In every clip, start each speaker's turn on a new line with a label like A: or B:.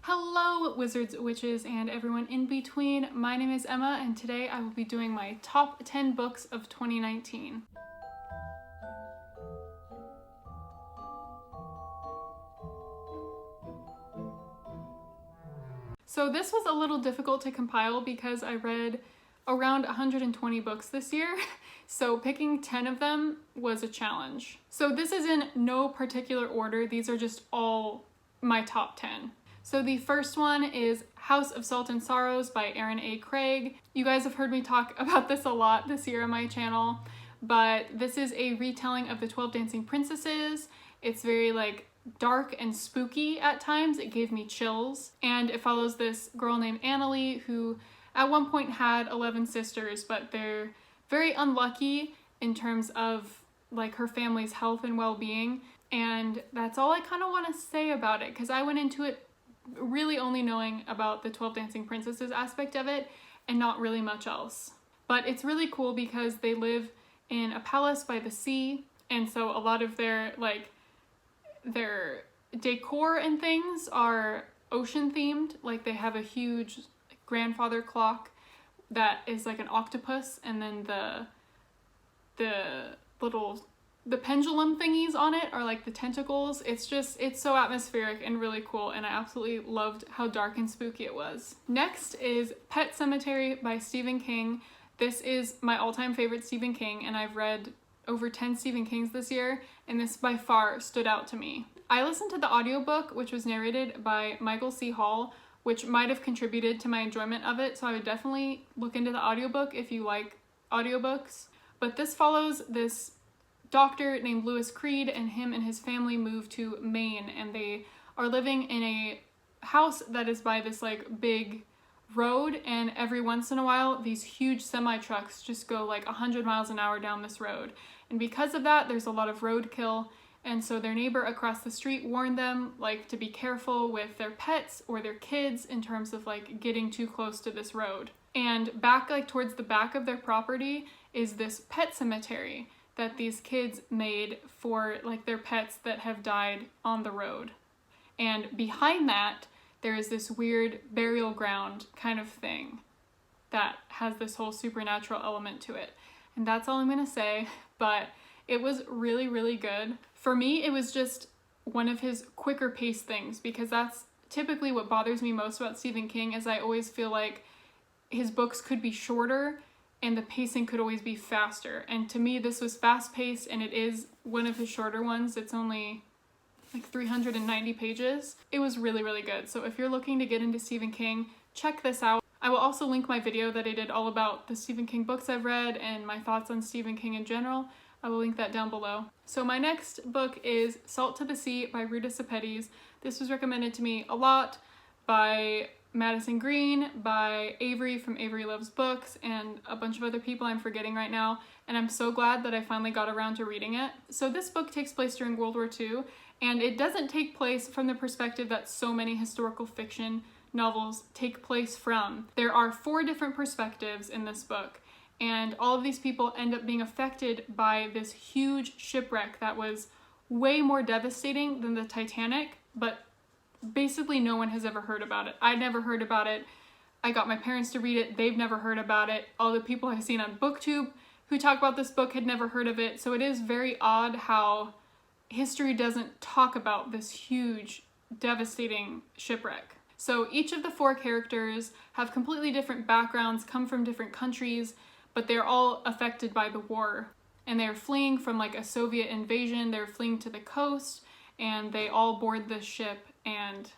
A: Hello, wizards, witches, and everyone in between. My name is Emma, and today I will be doing my top 10 books of 2019. So this was a little difficult to compile because I read around 120 books this year, so picking 10 of them was a challenge. So this is in no particular order, these are just all my top 10. So the first one is House of Salt and Sorrows by Erin A. Craig. You guys have heard me talk about this a lot this year on my channel, but this is a retelling of the 12 Dancing Princesses. It's very dark and spooky at times. It gave me chills. And it follows this girl named Annalie who at one point had 11 sisters, but they're very unlucky in terms of her family's health and well-being. And that's all I kind of want to say about it, because I went into it really only knowing about the 12 Dancing Princesses aspect of it and not really much else. But it's really cool because they live in a palace by the sea, and so a lot of their decor and things are ocean themed. Like they have a huge grandfather clock that is like an octopus, and then the pendulum thingies on it are like the tentacles. It's so atmospheric and really cool, and I absolutely loved how dark and spooky it was. Next is Pet Sematary by Stephen King. This is my all-time favorite Stephen King, and I've read over 10 Stephen Kings this year, and this by far stood out to me. I listened to the audiobook, which was narrated by Michael C. Hall, which might have contributed to my enjoyment of it, so I would definitely look into the audiobook if you like audiobooks. But this follows this doctor named Lewis Creed, and him and his family move to Maine, and they are living in a house that is by this big road, and every once in a while these huge semi-trucks just go 100 miles an hour down this road. And because of that, there's a lot of roadkill, and so their neighbor across the street warned them to be careful with their pets or their kids in terms of getting too close to this road. And back towards the back of their property is this pet cemetery that these kids made for their pets that have died on the road. And behind that, there is this weird burial ground kind of thing that has this whole supernatural element to it. And that's all I'm gonna say, but it was really, really good. For me, it was just one of his quicker paced things, because that's typically what bothers me most about Stephen King, is I always feel like his books could be shorter and the pacing could always be faster. And to me, this was fast-paced, and it is one of his shorter ones. It's only 390 pages. It was really, really good. So if you're looking to get into Stephen King, check this out. I will also link my video that I did all about the Stephen King books I've read and my thoughts on Stephen King in general. I will link that down below. So my next book is Salt to the Sea by Ruta Sepetys. This was recommended to me a lot by Madison Green, by Avery from Avery Loves Books, and a bunch of other people I'm forgetting right now, and I'm so glad that I finally got around to reading it. So this book takes place during World War II, and it doesn't take place from the perspective that so many historical fiction novels take place from. There are 4 different perspectives in this book, and all of these people end up being affected by this huge shipwreck that was way more devastating than the Titanic, but basically no one has ever heard about it. I'd never heard about it. I got my parents to read it. They've never heard about it. All the people I've seen on BookTube who talk about this book had never heard of it. So it is very odd how history doesn't talk about this huge, devastating shipwreck. So each of the 4 characters have completely different backgrounds, come from different countries, but they're all affected by the war. And they're fleeing from a Soviet invasion. They're fleeing to the coast, and they all board this ship, and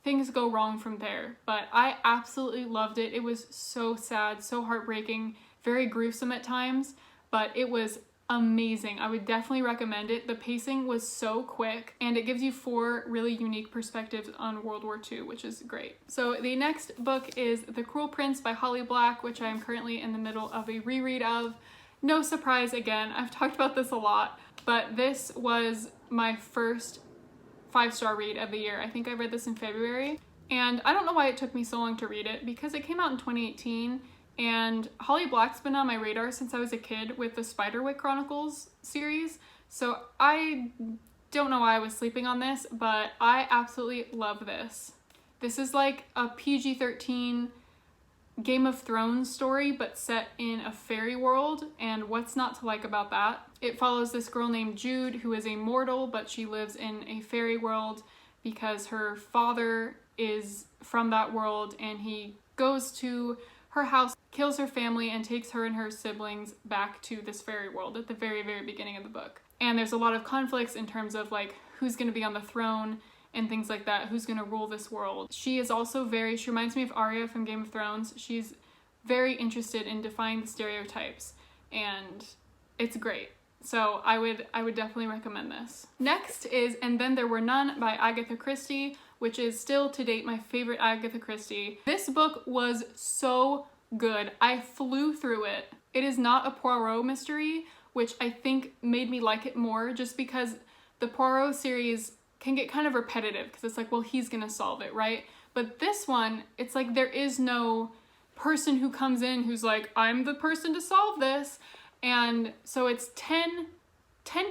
A: things go wrong from there. But I absolutely loved it. It was so sad, so heartbreaking, very gruesome at times, but it was amazing. I would definitely recommend it. The pacing was so quick, and it gives you 4 really unique perspectives on World War II, which is great. So the next book is The Cruel Prince by Holly Black, which I am currently in the middle of a reread of. No surprise again, I've talked about this a lot, but this was my first 5-star read of the year. I think I read this in February, and I don't know why it took me so long to read it, because it came out in 2018, and Holly Black's been on my radar since I was a kid with the Spiderwick Chronicles series, so I don't know why I was sleeping on this, but I absolutely love this. This is like a PG-13 Game of Thrones story, but set in a fairy world, and what's not to like about that? It follows this girl named Jude, who is a mortal, but she lives in a fairy world because her father is from that world, and he goes to her house, kills her family, and takes her and her siblings back to this fairy world at the very, very beginning of the book. And there's a lot of conflicts in terms of like who's going to be on the throne and things like that, who's going to rule this world. She is also she reminds me of Arya from Game of Thrones. She's very interested in defying the stereotypes, and it's great. So I would definitely recommend this. Next is And Then There Were None by Agatha Christie, which is still to date my favorite Agatha Christie. This book was so good. I flew through it. It is not a Poirot mystery, which I think made me like it more, just because the Poirot series can get kind of repetitive because it's like, well, he's gonna solve it, right? But this one, it's like there is no person who comes in who's like, I'm the person to solve this. And so it's 10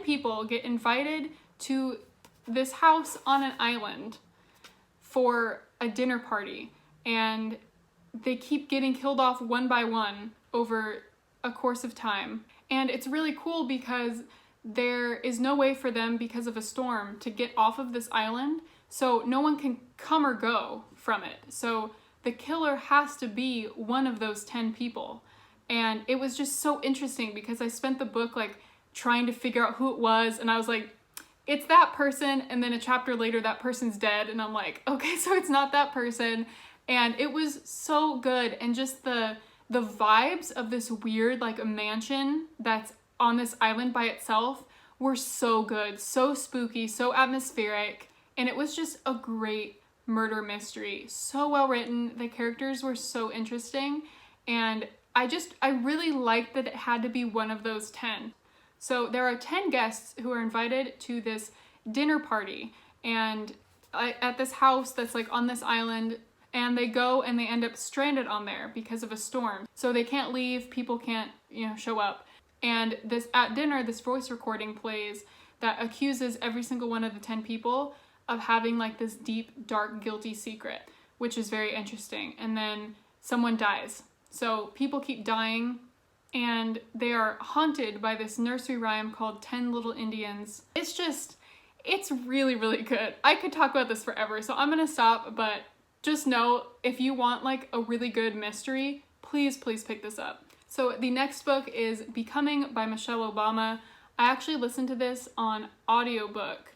A: people get invited to this house on an island for a dinner party, and they keep getting killed off one by one over a course of time. And it's really cool because there is no way for them, because of a storm, to get off of this island, so no one can come or go from it. So the killer has to be one of those 10 people. And it was just so interesting because I spent the book like trying to figure out who it was, and I was like, it's that person, and then a chapter later that person's dead, and I'm like, okay, so it's not that person. And it was so good, and just the vibes of this weird like a mansion that's on this island by itself were so good, so spooky, so atmospheric, and it was just a great murder mystery. So well written, the characters were so interesting, and I really liked that it had to be one of those 10. So there are 10 guests who are invited to this dinner party, and at this house that's like on this island, and they go and they end up stranded on there because of a storm. So they can't leave, people can't, show up. And at dinner, this voice recording plays that accuses every single one of the 10 people of having like this deep, dark, guilty secret, which is very interesting. And then someone dies. So people keep dying, and they are haunted by this nursery rhyme called 10 Little Indians. It's really, really good. I could talk about this forever, so I'm gonna stop, but just know, if you want like a really good mystery, please pick this up. So the next book is Becoming by Michelle Obama. I actually listened to this on audiobook,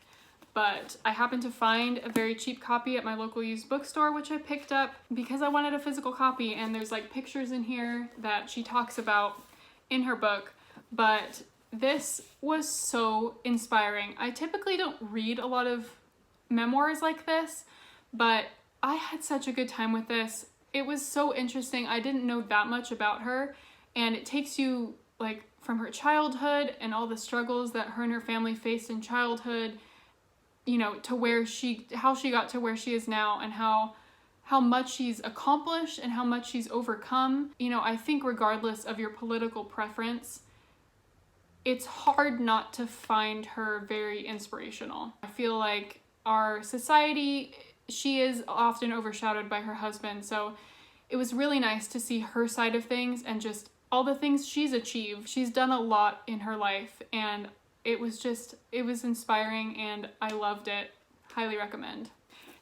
A: but I happened to find a very cheap copy at my local used bookstore, which I picked up because I wanted a physical copy, and there's like pictures in here that she talks about in her book. But this was so inspiring. I typically don't read a lot of memoirs like this, but I had such a good time with this. It was so interesting. I didn't know that much about her, and it takes you like from her childhood and all the struggles that her and her family faced in childhood, to how she got to where she is now, and how much she's accomplished and how much she's overcome. I think regardless of your political preference, it's hard not to find her very inspirational. I feel like our society, she is often overshadowed by her husband, so it was really nice to see her side of things and just all the things she's achieved. She's done a lot in her life, and it was inspiring, and I loved it. Highly recommend.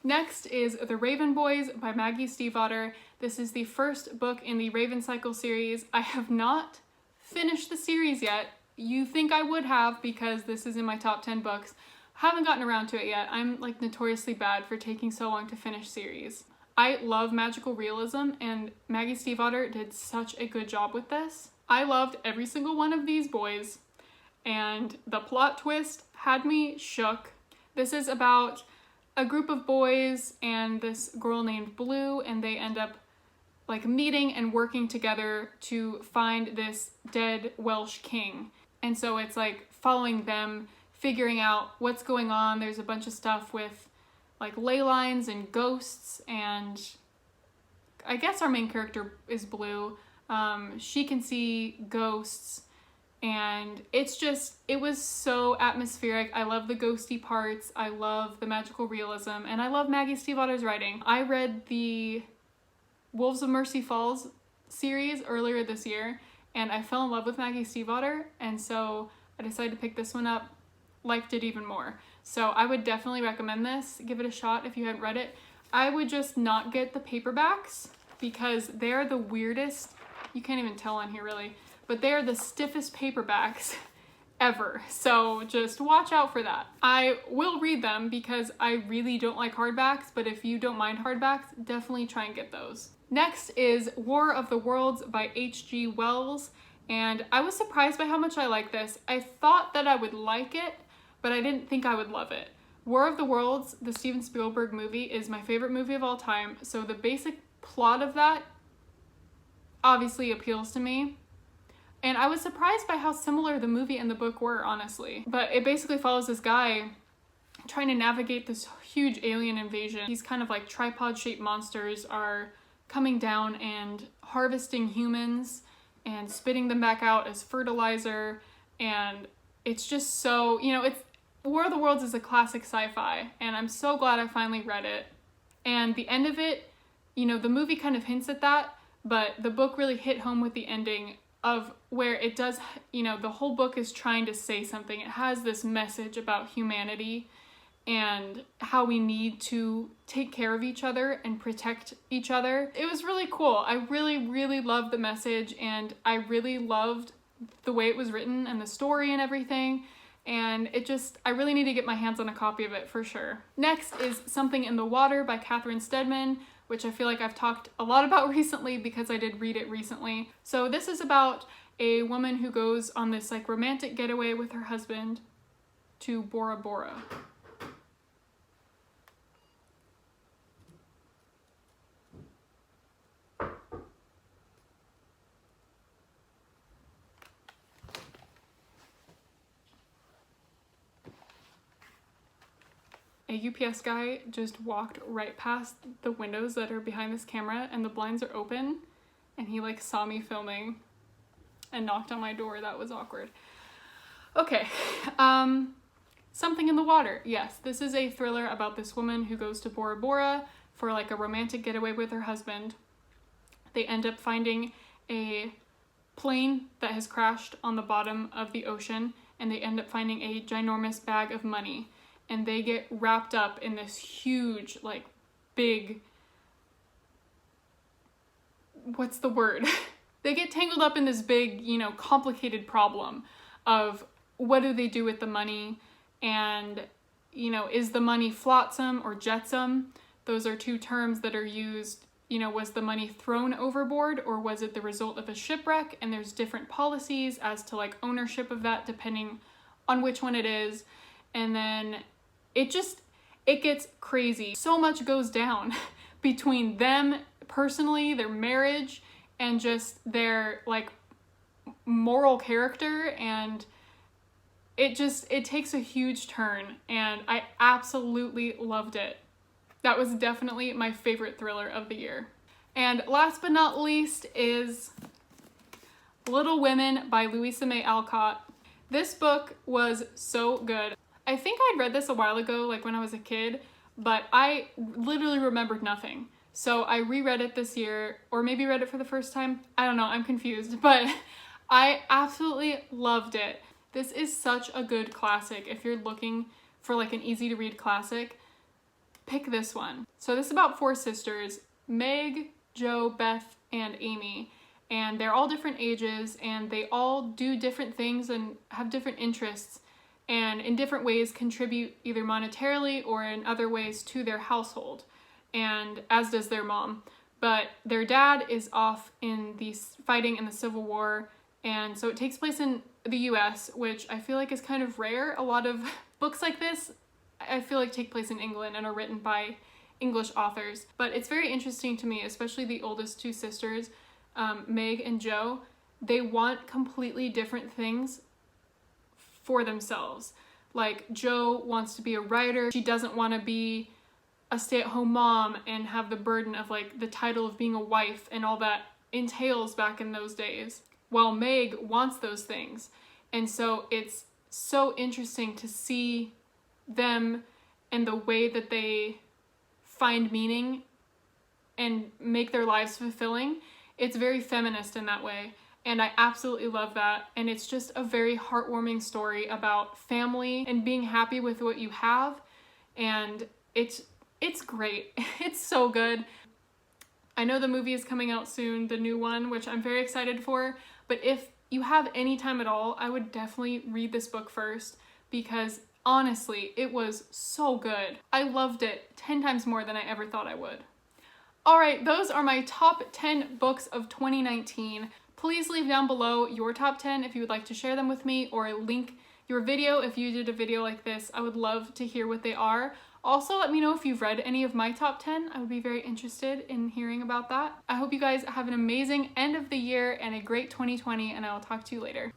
A: Next is The Raven Boys by Maggie Stiefvater. This is the first book in the Raven Cycle series. I have not finished the series yet. You think I would have, because this is in my top 10 books. Haven't gotten around to it yet. I'm like notoriously bad for taking so long to finish series. I love magical realism, and Maggie Stiefvater did such a good job with this. I loved every single one of these boys, and the plot twist had me shook. This is about a group of boys and this girl named Blue, and they end up like meeting and working together to find this dead Welsh king. And so it's like following them, figuring out what's going on. There's a bunch of stuff with like ley lines and ghosts, and I guess our main character is Blue. She can see ghosts, And it was so atmospheric. I love the ghosty parts, I love the magical realism, and I love Maggie Stiefvater's writing. I read the Wolves of Mercy Falls series earlier this year, and I fell in love with Maggie Stiefvater, and so I decided to pick this one up, liked it even more. So I would definitely recommend this. Give it a shot if you hadn't read it. I would just not get the paperbacks because they're the weirdest, you can't even tell on here really, but they're the stiffest paperbacks ever. So just watch out for that. I will read them because I really don't like hardbacks, but if you don't mind hardbacks, definitely try and get those. Next is War of the Worlds by H.G. Wells, and I was surprised by how much I like this. I thought that I would like it, but I didn't think I would love it. War of the Worlds, the Steven Spielberg movie, is my favorite movie of all time, so the basic plot of that obviously appeals to me. And I was surprised by how similar the movie and the book were, honestly. But it basically follows this guy trying to navigate this huge alien invasion. These kind of like tripod-shaped monsters are coming down and harvesting humans and spitting them back out as fertilizer, and it's just so, it's War of the Worlds is a classic sci-fi, and I'm so glad I finally read it. And the end of it, the movie kind of hints at that, but the book really hit home with the ending of where it does, the whole book is trying to say something. It has this message about humanity and how we need to take care of each other and protect each other. It was really cool. I really, really loved the message, and I really loved the way it was written and the story and everything. And I really need to get my hands on a copy of it for sure. Next is Something in the Water by Catherine Steadman, which I feel like I've talked a lot about recently because I did read it recently. So this is about a woman who goes on this like romantic getaway with her husband to Bora Bora. A UPS guy just walked right past the windows that are behind this camera, and the blinds are open, and he like saw me filming and knocked on my door. That was awkward. Okay, Something in the Water. Yes, this is a thriller about this woman who goes to Bora Bora for like a romantic getaway with her husband. They end up finding a plane that has crashed on the bottom of the ocean, and they end up finding a ginormous bag of money. And they get wrapped up in this huge, like, big, what's the word? They get tangled up in this big, complicated problem of what do they do with the money, and, is the money flotsam or jetsam? Those are two terms that are used, was the money thrown overboard, or was it the result of a shipwreck? And there's different policies as to, like, ownership of that depending on which one it is. And then it gets crazy. So much goes down between them personally, their marriage, and just their like moral character, and it takes a huge turn, and I absolutely loved it. That was definitely my favorite thriller of the year. And last but not least is Little Women by Louisa May Alcott. This book was so good. I think I'd read this a while ago, like when I was a kid, but I literally remembered nothing. So I reread it this year, or maybe read it for the first time. I don't know, I'm confused, but I absolutely loved it. This is such a good classic. If you're looking for like an easy to read classic, pick this one. So this is about four sisters, Meg, Jo, Beth, and Amy. And they're all different ages, and they all do different things and have different interests, and in different ways contribute either monetarily or in other ways to their household, and as does their mom. But their dad is off fighting in the Civil War, and so it takes place in the US, which I feel like is kind of rare. A lot of books like this, I feel like take place in England and are written by English authors. But it's very interesting to me, especially the oldest two sisters, Meg and Jo. They want completely different things for themselves. Like, Jo wants to be a writer. She doesn't want to be a stay-at-home mom and have the burden of like the title of being a wife and all that entails back in those days. While Meg wants those things. And so it's so interesting to see them and the way that they find meaning and make their lives fulfilling. It's very feminist in that way, and I absolutely love that. And it's just a very heartwarming story about family and being happy with what you have, and it's great. It's so good. I know the movie is coming out soon, the new one, which I'm very excited for, but if you have any time at all, I would definitely read this book first, because honestly, it was so good. I loved it 10 times more than I ever thought I would. All right, those are my top 10 books of 2019. Please leave down below your top 10 if you would like to share them with me, or link your video if you did a video like this. I would love to hear what they are. Also, let me know if you've read any of my top 10. I would be very interested in hearing about that. I hope you guys have an amazing end of the year and a great 2020, and I will talk to you later.